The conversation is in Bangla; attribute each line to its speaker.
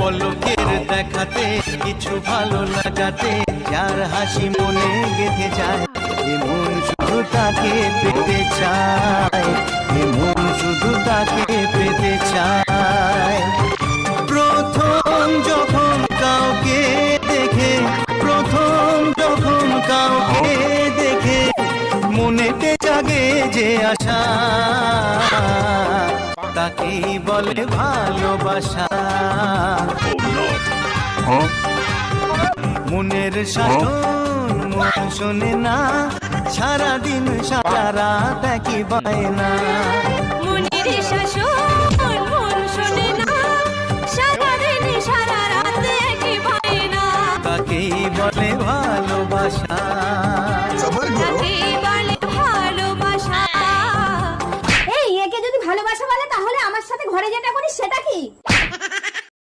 Speaker 1: পলকের দেখাতে কিছু ভালো লাগাতে যার হাসি মনে গেঁথে যায়, এ মন শুধু তাকে পেতে চায়, এ মন শুধু তাকে পেতে চায়। প্রথম যখন কাউকে দেখে, প্রথম যখন কাউকে দেখে মনেতে জাগে যে আশা, তাকেই বলে ভালোবাসা। মনের শাসন মন শোনে না, সারাদিন সারা রাত একই বায়না।
Speaker 2: মনের শাসন মন শোনে